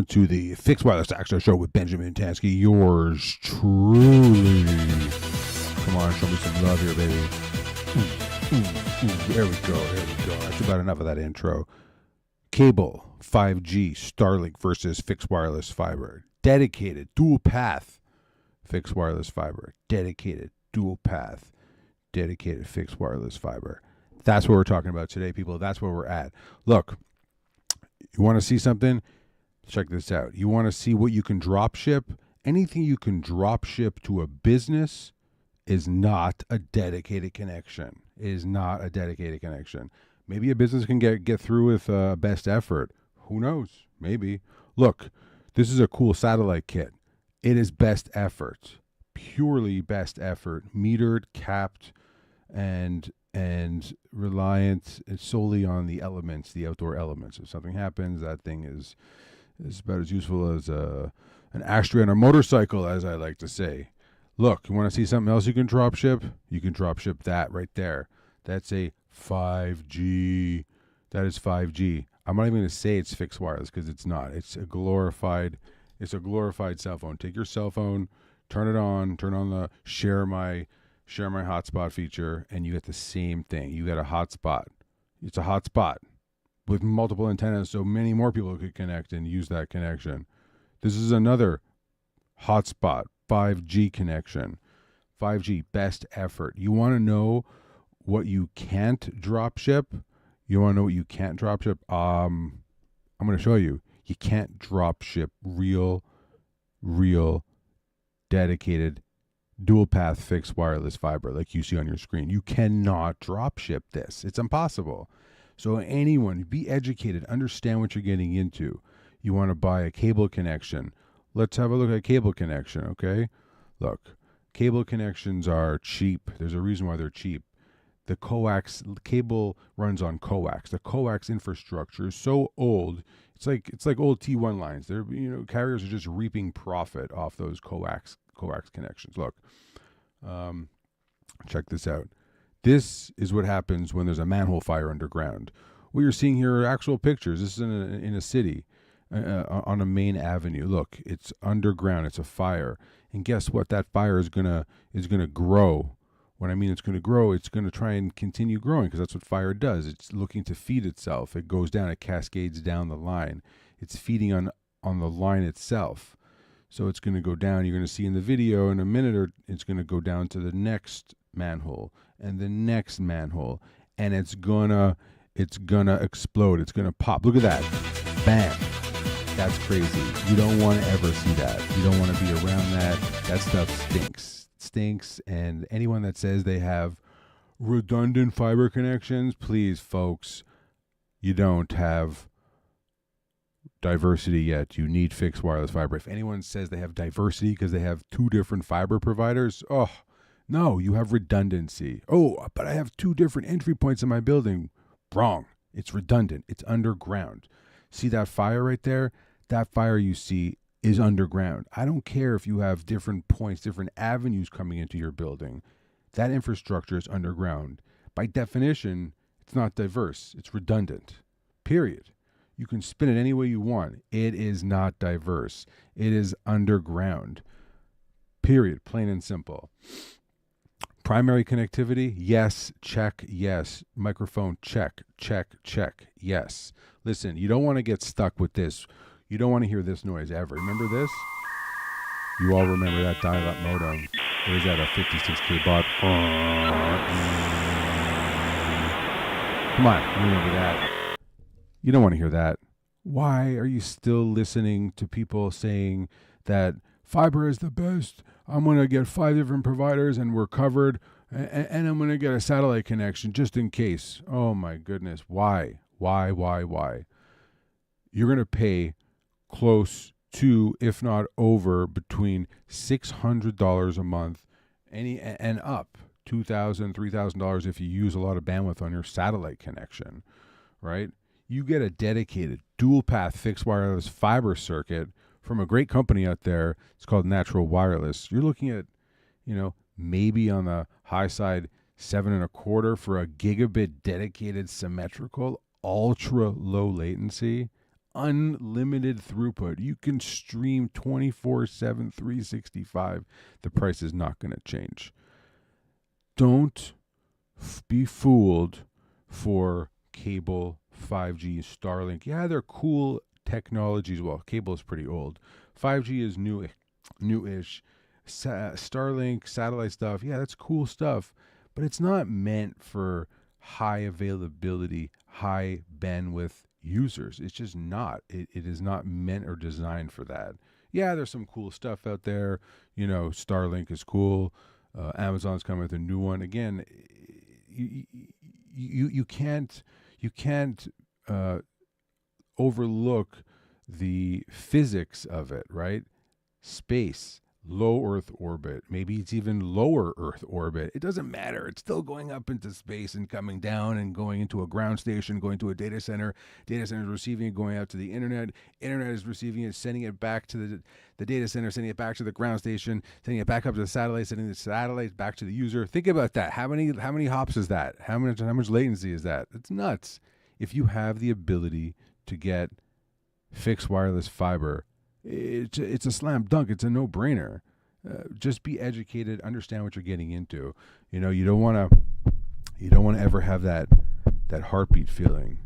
welcome to the Fixed Wireless Access Show with Benjamin Tansky, yours truly. Come on, show me some love here, baby. There we go. That's about enough of that intro. Cable, 5G, Starlink versus fixed wireless fiber. Dedicated, dual path, fixed wireless fiber. Dedicated, dual path, dedicated fixed wireless fiber. That's what we're talking about today, people. That's where we're at. Look, you want to see something? Check this out. You want to see what you can drop ship? Anything you can drop ship to a business is not a dedicated connection. It is not a dedicated connection. Maybe a business can get through with best effort. Who knows? Maybe. Look, this is a cool satellite kit. It is best effort. Purely best effort. Metered, capped, and reliant solely on the elements, the outdoor elements. If something happens, that thing is about as useful as an ashtray on a motorcycle, as I like to say. Look, you want to see something else you can drop ship? You can drop ship that right there. That's a 5G. That is 5G. I'm not even going to say it's fixed wireless because it's not. It's a glorified cell phone. Take your cell phone, turn on the share my hotspot feature, and you get the same thing. You get a hotspot. It's a hotspot with multiple antennas, so many more people could connect and use that connection. This is another hotspot, 5G connection. 5G, best effort. You want to know what you can't drop ship? You want to know what you can't drop ship? I'm going to show you. You can't drop ship real, dedicated, dual path fixed wireless fiber like you see on your screen. You cannot drop ship this. It's impossible. So anyone, be educated, understand what you're getting into. You want to buy a cable connection. Let's have a look at cable connection, okay? Look, cable connections are cheap. There's a reason why they're cheap. The coax cable runs on coax. The coax infrastructure is so old. It's like old T1 lines. They're carriers are just reaping profit off those coax connections. Look, check this out. This is what happens when there's a manhole fire underground. What you're seeing here are actual pictures. This is in a city on a main avenue. Look, it's underground. It's a fire, and guess what? That fire is gonna grow. When I mean it's going to grow, it's going to try and continue growing because that's what fire does. It's looking to feed itself. It goes down. It cascades down the line. It's feeding on the line itself. So it's going to go down. You're going to see in the video in a minute, or it's going to go down to the next manhole and the next manhole, and it's gonna explode. It's gonna pop. Look at that. Bam. That's crazy. You don't want to ever see that. You don't want to be around that. That stuff stinks. And anyone that says they have redundant fiber connections, please, folks, you don't have diversity yet. You need fixed wireless fiber. If anyone says they have diversity because they have two different fiber providers, no, you have redundancy. Oh, but I have two different entry points in my building. Wrong. It's redundant. It's underground. See that fire right there? That fire you see is underground. I don't care if you have different points, different avenues coming into your building. That infrastructure is underground. By definition, it's not diverse. It's redundant. Period. You can spin it any way you want. It is not diverse. It is underground. Period. Plain and simple. Primary connectivity, yes, check, yes. Microphone, check, yes. Listen, you don't want to get stuck with this. You don't want to hear this noise ever. Remember this? You all remember that dial-up modem. Or is that a 56K baud? Come on, you remember that. You don't want to hear that. Why are you still listening to people saying that fiber is the best? I'm going to get 5 different providers and we're covered, and I'm going to get a satellite connection just in case. Oh my goodness. Why? You're going to pay close to, if not over, between $600 a month and up, $2,000, $3,000 if you use a lot of bandwidth on your satellite connection, right? You get a dedicated dual path fixed wireless fiber circuit from a great company out there. It's called Natural Wireless. You're looking at, maybe on the high side, $7.25 for a gigabit dedicated symmetrical ultra low latency. unlimited throughput. You can stream 24/7, 365. The price is not going to change. Don't be fooled for cable, 5G, Starlink. Yeah, they're cool technologies. Well, cable is pretty old. 5G is newish. Starlink, satellite stuff. Yeah, that's cool stuff. But it's not meant for high availability, high bandwidth users. It's just not. It is not meant or designed for that. Yeah, there's some cool stuff out there. Starlink is cool. Amazon's coming with a new one. Again, you can't overlook the physics of it, right? Space, low Earth orbit, maybe it's even lower Earth orbit. It doesn't matter. It's still going up into space and coming down and going into a ground station, going to a data center. Data center is receiving it, going out to the internet. Internet is receiving it, sending it back to the data center, sending it back to the ground station, sending it back up to the satellite, sending the satellite back to the user. Think about that. How many hops is that? How much latency is that? It's nuts. If you have the ability to get fixed wireless fiber, it's a slam dunk. It's a no-brainer. Just be educated, understand what you're getting into. You don't want to ever have that heartbeat feeling.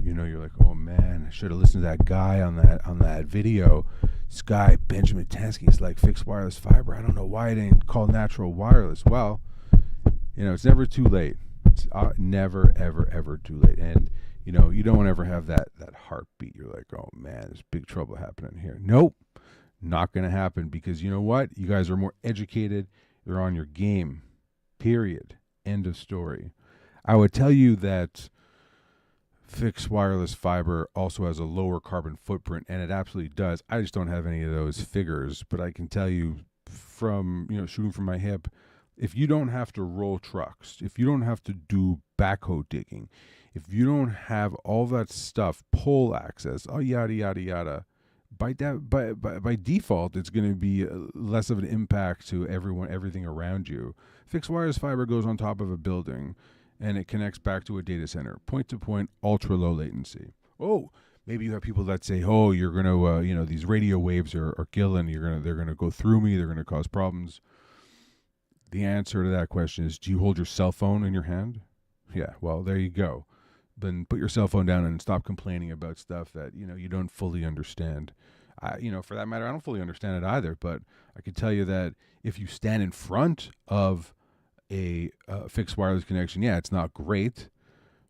You're like, oh man, I should have listened to that guy on that video. This guy Benjamin Tansky is like fixed wireless fiber. I don't know why I didn't call natural wireless. Well, it's never too late. It's never ever too late. And you don't want to ever have that heartbeat. You're like, oh man, there's big trouble happening here. Nope, not going to happen, because you know what? You guys are more educated. You're on your game. Period. End of story. I would tell you that fixed wireless fiber also has a lower carbon footprint, and it absolutely does. I just don't have any of those figures, but I can tell you from, shooting from my hip, if you don't have to roll trucks, if you don't have to do backhoe digging, if you don't have all that stuff, pole access, yada yada yada, by default, it's going to be less of an impact to everything around you. Fixed wireless fiber goes on top of a building, and it connects back to a data center, point to point, ultra low latency. Oh, maybe you have people that say, oh, you're going to, these radio waves are killing. They're going to go through me. They're going to cause problems. The answer to that question is, do you hold your cell phone in your hand? Yeah, well, there you go. Then put your cell phone down and stop complaining about stuff that, you don't fully understand. For that matter, I don't fully understand it either, but I can tell you that if you stand in front of a fixed wireless connection, yeah, it's not great,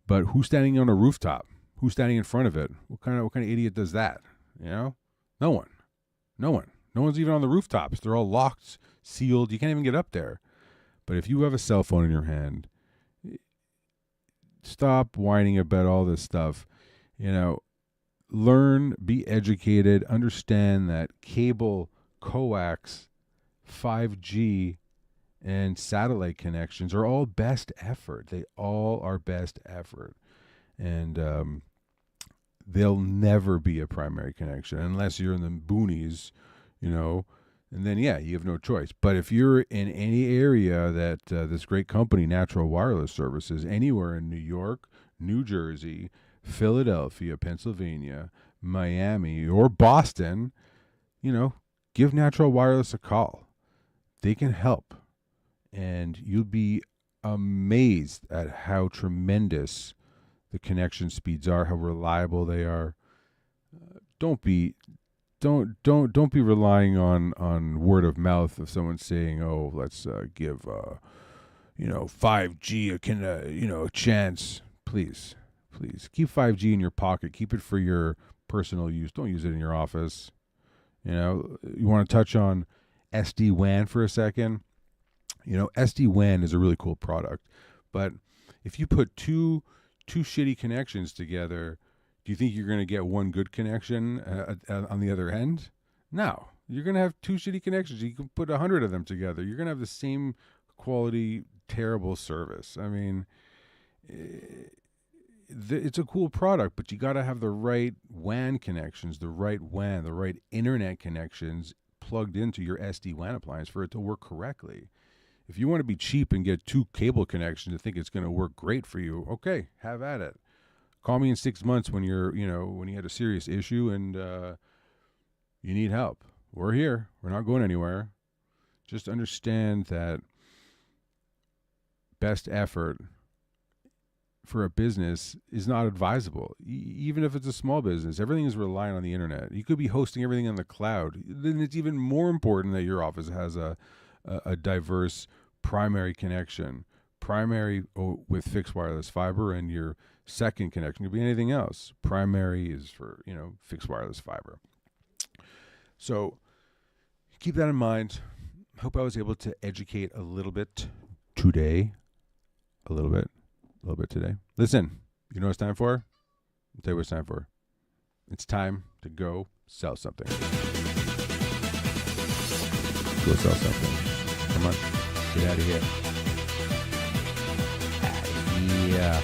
but who's standing on a rooftop? Who's standing in front of it? What kind of idiot does that? No one. No one's even on the rooftops. They're all locked, sealed. You can't even get up there. But if you have a cell phone in your hand, stop whining about all this stuff. Learn, be educated, understand that cable, coax, 5G, and satellite connections are all best effort. They all are best effort. And they'll never be a primary connection unless you're in the boonies, and then, yeah, you have no choice. But if you're in any area that this great company, Natural Wireless Services, anywhere in New York, New Jersey, Philadelphia, Pennsylvania, Miami, or Boston, give Natural Wireless a call. They can help. And you'll be amazed at how tremendous the connection speeds are, how reliable they are. Don't be relying on word of mouth of someone saying, "Oh, let's give 5G a chance." Please keep 5G in your pocket. Keep it for your personal use. Don't use it in your office. You want to touch on SD-WAN for a second. SD-WAN is a really cool product, but if you put two shitty connections together, do you think you're going to get one good connection on the other end? No. You're going to have two shitty connections. You can put 100 of them together. You're going to have the same quality, terrible service. I mean, it's a cool product, but you got to have the right WAN connections, the right internet connections plugged into your SD-WAN appliance for it to work correctly. If you want to be cheap and get two cable connections and think it's going to work great for you, okay, have at it. Call me in 6 months when when you had a serious issue and you need help. We're here. We're not going anywhere. Just understand that best effort for a business is not advisable, even if it's a small business. Everything is reliant on the internet. You could be hosting everything on the cloud. Then it's even more important that your office has a diverse primary connection, with fixed wireless fiber, and your second connection could be anything else. Primary is for fixed wireless fiber. So keep that in mind. Hope I was able to educate a little bit today. A little bit today. Listen, you know what it's time for? I'll tell you what it's time for. It's time to go sell something. Go sell something. Come on. Get out of here. Yeah.